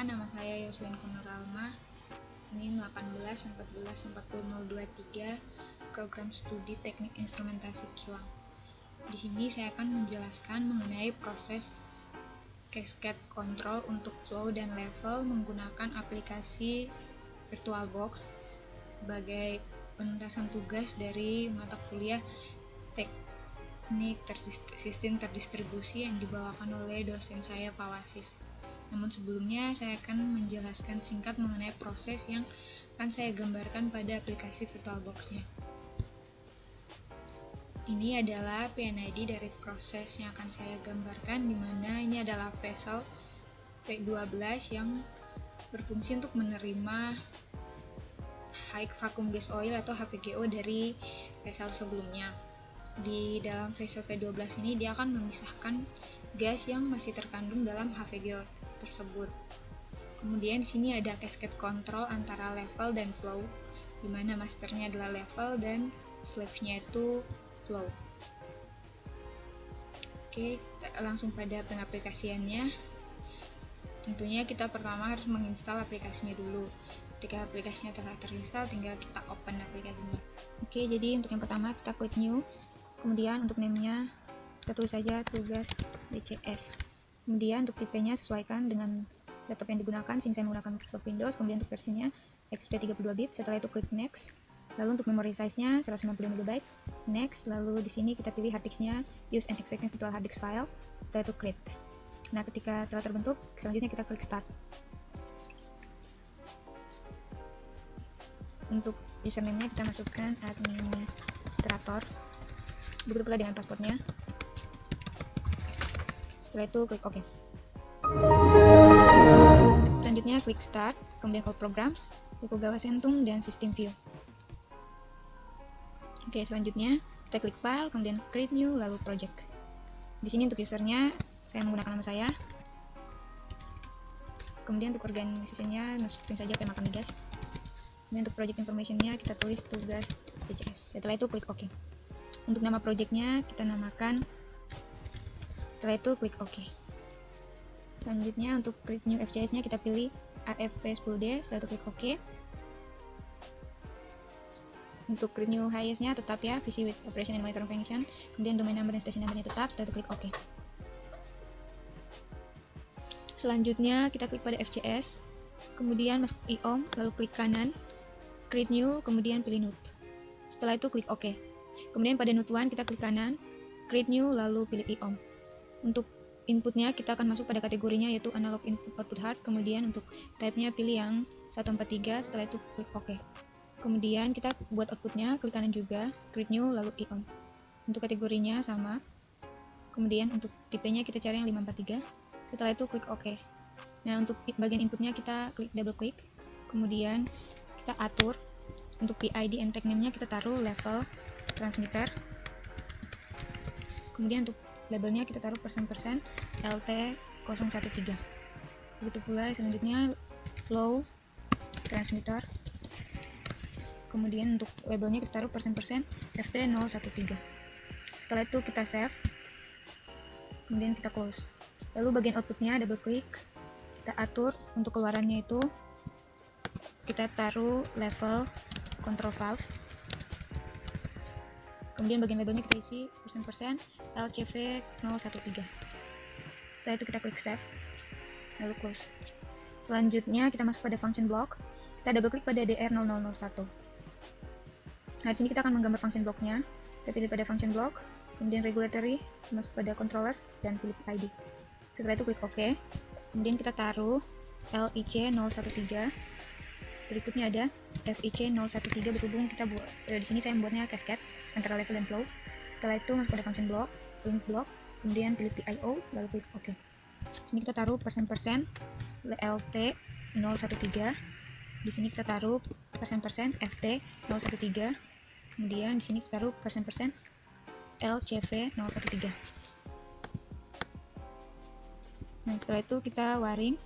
Perkenalkan, nama saya Yoslin Kunuralma. Ini 18144003 Program Studi Teknik Instrumentasi Kilang. Di sini saya akan menjelaskan mengenai proses cascade control untuk flow dan level menggunakan aplikasi VirtualBox sebagai penuntasan tugas dari mata kuliah Teknik Sistem Terdistribusi yang dibawakan oleh dosen saya, Pak Wasis. Namun sebelumnya saya akan menjelaskan singkat mengenai proses yang akan saya gambarkan pada aplikasi VirtualBox-nya. Ini adalah PNID dari proses yang akan saya gambarkan, di mana ini adalah vessel V12 yang berfungsi untuk menerima high vacuum gas oil atau HVGO dari vessel sebelumnya. Di dalam vessel V12 ini dia akan memisahkan gas yang masih terkandung dalam HVGO tersebut. Kemudian di sini ada cascade control antara level dan flow, di mana masternya adalah level dan slave-nya itu flow. Oke, langsung pada pengaplikasiannya. Tentunya kita pertama harus menginstal aplikasinya dulu. Ketika aplikasinya telah terinstall, tinggal kita open aplikasinya. Oke, jadi untuk yang pertama kita klik new. Kemudian untuk name-nya kita tulis saja tugas DCS. Kemudian untuk tipenya sesuaikan dengan laptop yang digunakan. Sini saya menggunakan Microsoft Windows. Kemudian untuk versinya XP 32 bit. Setelah itu klik next. Lalu untuk memory size-nya 150 MB. Next. Lalu di sini kita pilih hard disk-nya use and extract virtual hard disk file. Setelah itu create. Nah, ketika telah terbentuk, selanjutnya kita klik start. Untuk username-nya kita masukkan administrator. Begitu pula dengan passwordnya. Setelah itu klik OK. Selanjutnya klik Start, kemudian All Programs, Yokogawa Sentung, dan System View. Oke, selanjutnya kita klik File, kemudian Create New, lalu Project. Di sini untuk usernya saya menggunakan nama saya. Kemudian untuk organisasinya masukin saja pemakaian gas. Kemudian untuk project information-nya kita tulis tugas DCS. Setelah itu klik OK. Untuk nama projectnya kita namakan. Setelah itu klik OK. Selanjutnya untuk create new FCS-nya kita pilih AFP10D. Setelah itu klik OK. Untuk create new HIS-nya tetap ya, VC with operation and monitoring function. Kemudian domain number dan station number-nya tetap. Setelah itu klik OK. Selanjutnya kita klik pada FCS. Kemudian masuk IOM, lalu klik kanan, create new, kemudian pilih node. Setelah itu klik OK. Kemudian pada node 1 kita klik kanan, create new, lalu pilih IOM. Untuk inputnya kita akan masuk pada kategorinya yaitu analog input output hard. Kemudian untuk type-nya pilih yang 143. Setelah itu klik OK. Kemudian kita buat outputnya, klik kanan juga, create new, lalu IOM. Untuk kategorinya sama. Kemudian untuk tipenya kita cari yang 543. Setelah itu klik OK. Nah, untuk bagian inputnya kita klik double click. Kemudian kita atur. Untuk PID and tag name-nya kita taruh level transmitter. Kemudian untuk labelnya kita taruh %% LT013. Begitu pula selanjutnya flow transmitter. Kemudian untuk labelnya kita taruh %% FT013. Setelah itu kita save. Kemudian kita close. Lalu bagian outputnya double click. Kita atur untuk keluarannya itu kita taruh level control valve. Kemudian bagian labelnya kita isi %% LCV013. Setelah itu kita klik save, lalu close. Selanjutnya kita masuk pada function block. Kita double klik pada DR0001. Nah, di sini kita akan menggambar function blocknya. Kita pilih pada function block, kemudian regulatory, masuk pada controllers dan pilih ID. Setelah itu klik OK. Kemudian kita taruh LIC013. Berikutnya ada FIC013, berhubung kita buat di sini saya membuatnya cascade antara level dan flow. Setelah itu masuk pada function block, link block, kemudian pilih PIO, lalu klik OK. Sini kita taruh %% LT013. Di sini kita taruh %% FT013. Kemudian di sini kita taruh %% LCV013. Nah, setelah itu kita waring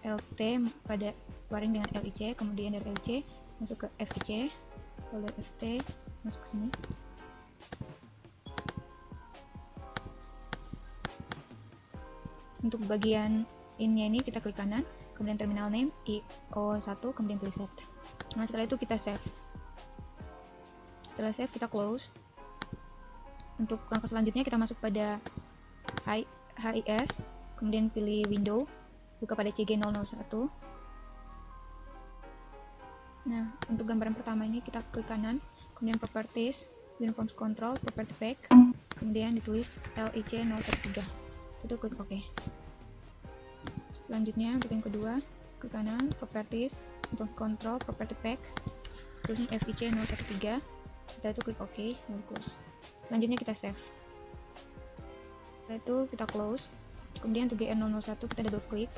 LT pada waring dengan LIC, kemudian dari LIC masuk ke FIC, lalu dari FT masuk ke sini. Untuk bagian in-nya ini kita klik kanan, kemudian terminal name IO1, kemudian pilih set. Nah, setelah itu kita save. Setelah save kita close. Untuk langkah selanjutnya kita masuk pada HIS, kemudian pilih window, buka pada CG001. Nah, untuk gambaran pertama ini kita klik kanan, kemudian properties, uniforms control, property pack, kemudian ditulis LIC013. Itu klik OK. Selanjutnya untuk yang kedua, klik kanan, properties, uniform control, property pack, tulisnya FIC013. Setelah itu klik OK, lalu close. Selanjutnya kita save. Setelah itu kita close. Kemudian untuk GR001 kita double klik.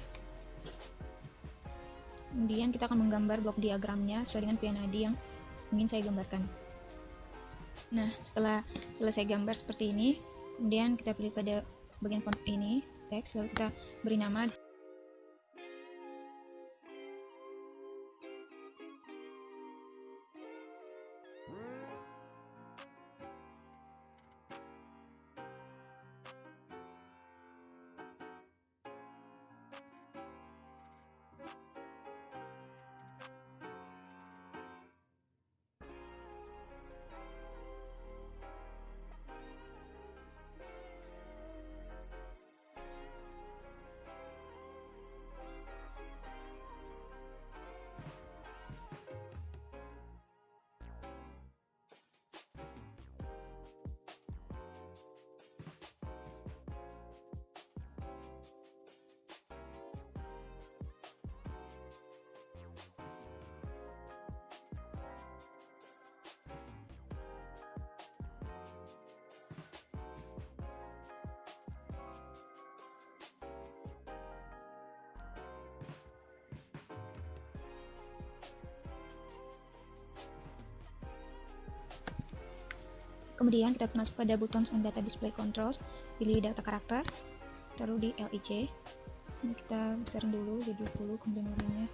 Kemudian kita akan menggambar blok diagramnya sesuai dengan PNID yang ingin saya gambarkan. Nah, setelah selesai gambar seperti ini, kemudian kita pilih pada bagian font ini, teks, lalu kita beri nama. Kemudian kita masuk pada buttons and data display controls, pilih data karakter, taruh di LIC. Sini kita besarin dulu jadi 20, kemudian warnanya.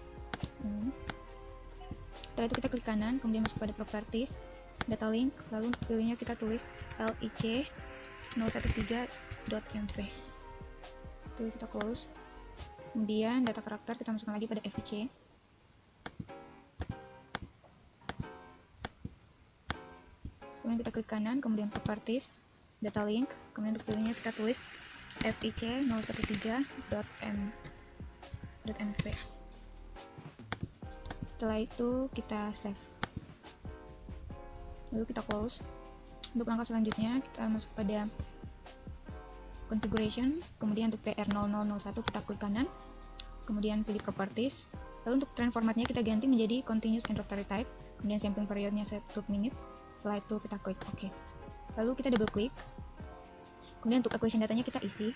Setelah itu kita klik kanan, kemudian masuk pada properties, data link, lalu untuk pilihnya kita tulis LIC013.mv. Itu kita close. Kemudian data karakter kita masukkan lagi pada FIC. Kemudian kita klik kanan, kemudian properties, data link, kemudian untuk pilihnya kita tulis FIC013.mv. Setelah itu kita save, lalu kita close. Untuk langkah selanjutnya kita masuk pada configuration, kemudian untuk TR0001 kita klik kanan, kemudian pilih properties, lalu untuk trend formatnya kita ganti menjadi continuous and rotary type, kemudian sampling periodnya set to minute. Setelah itu kita klik OK. Lalu kita double klik. Kemudian untuk equation datanya kita isi.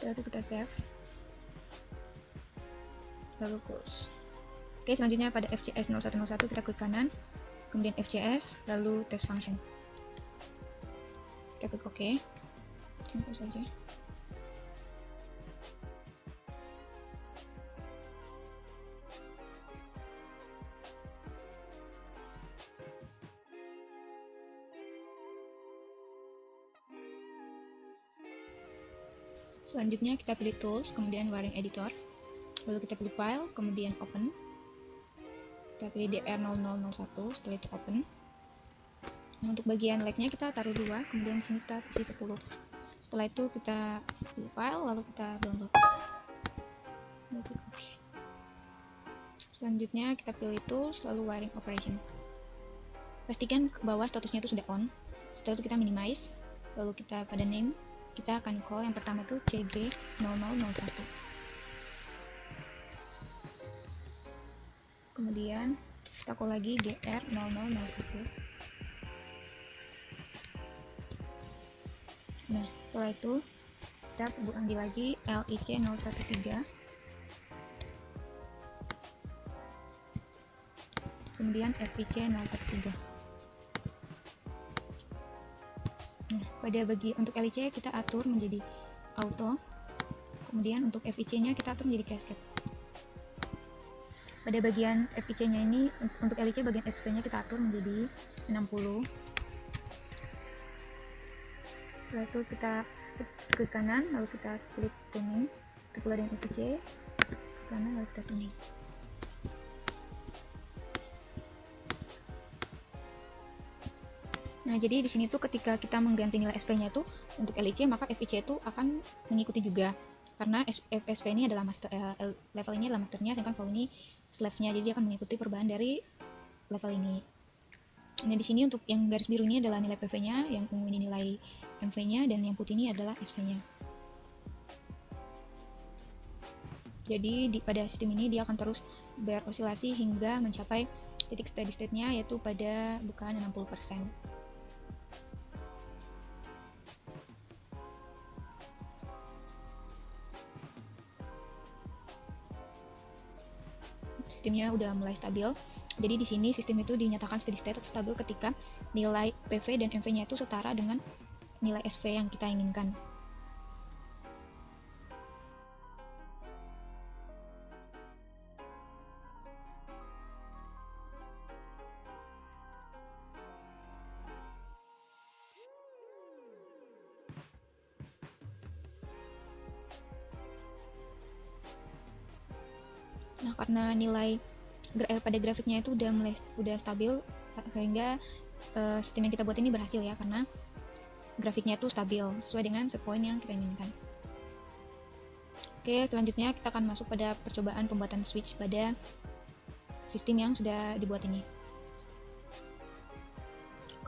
Setelah itu kita save, lalu close. Oke, selanjutnya pada FCS 0101 kita klik kanan, kemudian FCS, lalu test function. Kita klik OK. Simpel saja. Selanjutnya kita pilih tools, kemudian wiring editor, lalu kita pilih file, kemudian open. Kita pilih DR0001, setelah itu open. Nah, untuk bagian lagnya kita taruh 2, kemudian sini kita isi 10. Setelah itu kita pilih file, lalu kita download. Oke. Selanjutnya kita pilih tools, lalu wiring operation. Pastikan ke bawah statusnya itu sudah on. Setelah itu kita minimize, lalu kita pada name, kita akan call yang pertama itu CG0001. Kemudian kita call lagi GR0001. Nah, setelah itu kita panggil lagi LIC013. Kemudian FIC013. Untuk LIC kita atur menjadi auto, kemudian untuk FIC-nya kita atur menjadi cascade. Pada bagian FIC-nya ini, untuk LIC bagian SP-nya kita atur menjadi 60. Setelah itu kita klik kanan, lalu kita klik tuning untuk loading FIC, ke kanan lalu kita tuning. Nah, jadi di sini tuh ketika kita mengganti nilai SP-nya itu untuk LIC, maka FIC itu akan mengikuti juga. Karena SP ini adalah master, level ini adalah masternya, sedangkan flow ini slave-nya, jadi dia akan mengikuti perubahan dari level ini. Nah, di sini untuk yang garis biru ini adalah nilai PV-nya, yang ungu ini nilai MV-nya, dan yang putih ini adalah SV-nya. Jadi pada sistem ini dia akan terus berosilasi hingga mencapai titik steady state-nya, yaitu pada bukaan 60%. Sistemnya udah mulai stabil. Jadi di sini sistem itu dinyatakan steady state atau stabil ketika nilai PV dan MV-nya itu setara dengan nilai SV yang kita inginkan. Nah, karena nilai pada grafiknya itu udah stabil, sehingga sistem yang kita buat ini berhasil ya, karena grafiknya itu stabil sesuai dengan set point yang kita inginkan. Oke, selanjutnya kita akan masuk pada percobaan pembuatan switch pada sistem yang sudah dibuat ini.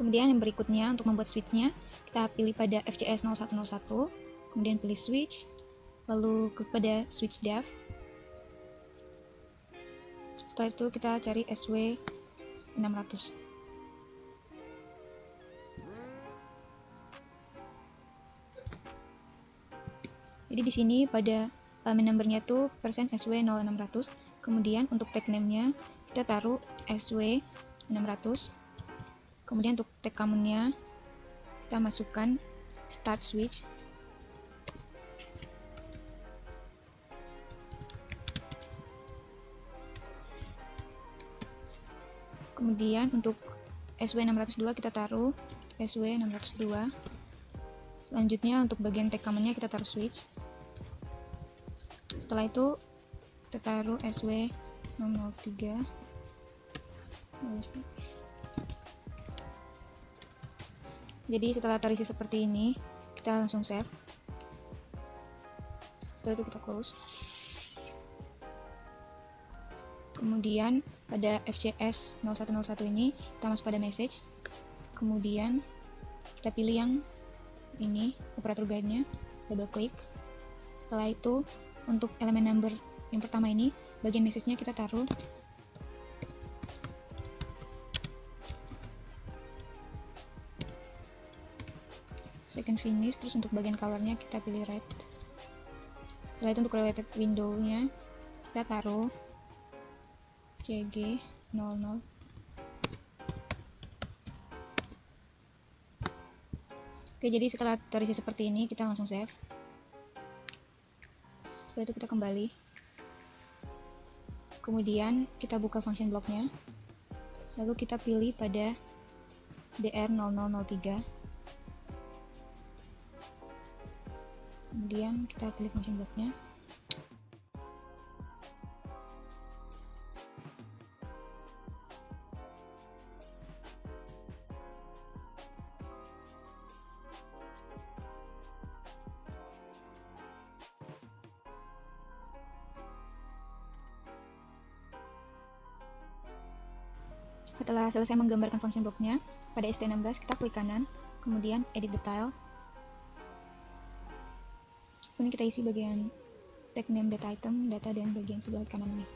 Kemudian yang berikutnya, untuk membuat switchnya, kita pilih pada FCS 0101, kemudian pilih switch, lalu klik pada switch dev. Setelah itu kita cari SW 600. Jadi di sini pada elemen numbernya itu %SW 0600. Kemudian untuk tag name-nya kita taruh SW 600. Kemudian untuk tag common-nya kita masukkan start switch. Kemudian untuk SW602 kita taruh SW602. Selanjutnya untuk bagian tag common-nya kita taruh switch. Setelah itu kita taruh SW603. Jadi setelah terisi seperti ini, kita langsung save. Setelah itu kita close. Kemudian pada FCS 0101 ini kita masuk pada message. Kemudian kita pilih yang ini, operator guide-nya, double klik. Setelah itu untuk elemen number yang pertama ini, bagian message-nya kita taruh second finish. Terus untuk bagian color-nya kita pilih red. Setelah itu untuk related window-nya kita taruh CG00. Oke, jadi setelah terisi seperti ini kita langsung save. Setelah itu kita kembali. Kemudian kita buka function block-nya. Lalu kita pilih pada DR0003. Kemudian kita pilih function block-nya. Setelah selesai menggambarkan function block-nya, pada ST16 kita klik kanan, kemudian edit detail. Kemudian kita isi bagian tag name, data item, data, dan bagian sebelah kanan ini.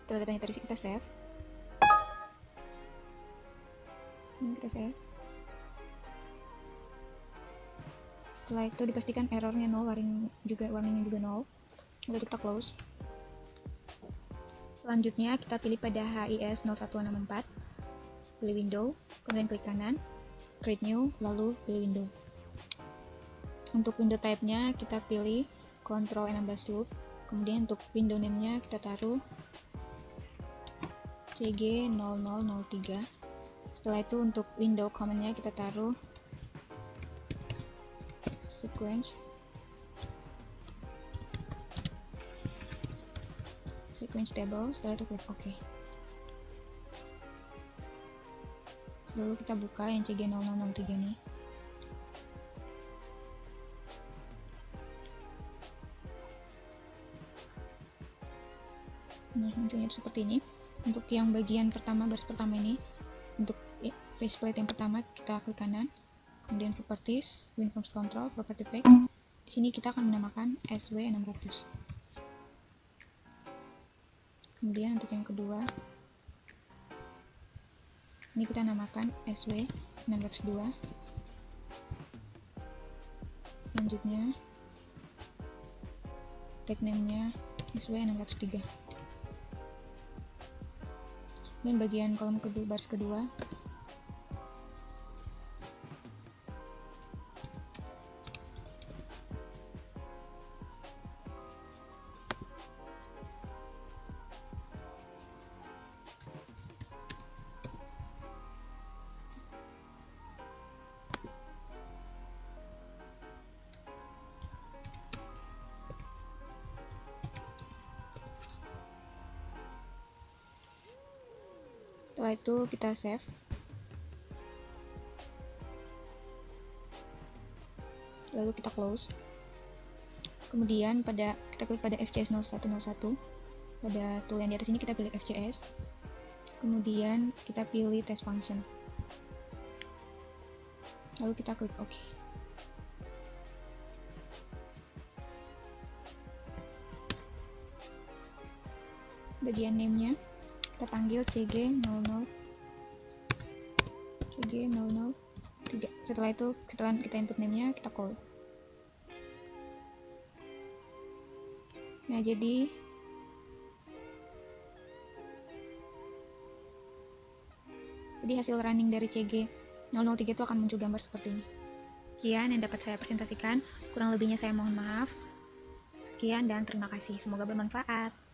Setelah datanya terisi, kita save. Kita save. Setelah itu dipastikan errornya 0, warningnya juga 0. Lalu kita close. Selanjutnya kita pilih pada HIS 0164, pilih window, kemudian klik kanan, create new, lalu pilih window. Untuk window type-nya kita pilih Ctrl N16 loop, kemudian untuk window name-nya kita taruh CG0003. Setelah itu untuk window command-nya kita taruh sequence table. Setelah itu klik OK. Lalu kita buka yang CG0003 nih. Nah, munculnya seperti ini. Untuk yang bagian pertama, baris pertama ini, untuk faceplate yang pertama kita klik kanan, kemudian properties, WinForms Control, property pack. Di sini kita akan menamakan SW600. Kemudian untuk yang kedua, ini kita namakan SW602. Selanjutnya tag name-nya SW603. Dan bagian kolom kedua, baris kedua, setelah itu kita save. Lalu kita close. Kemudian kita klik pada FCS 0101. Pada tool yang di atas ini kita pilih FCS. Kemudian kita pilih test function. Lalu kita klik OK. Bagian name-nya kita panggil CG003. Setelah itu, setelah kita input name-nya, kita call. Nah, jadi hasil running dari CG003 itu akan muncul gambar seperti ini. Sekian yang dapat saya presentasikan, kurang lebihnya saya mohon maaf. Sekian dan terima kasih, semoga bermanfaat.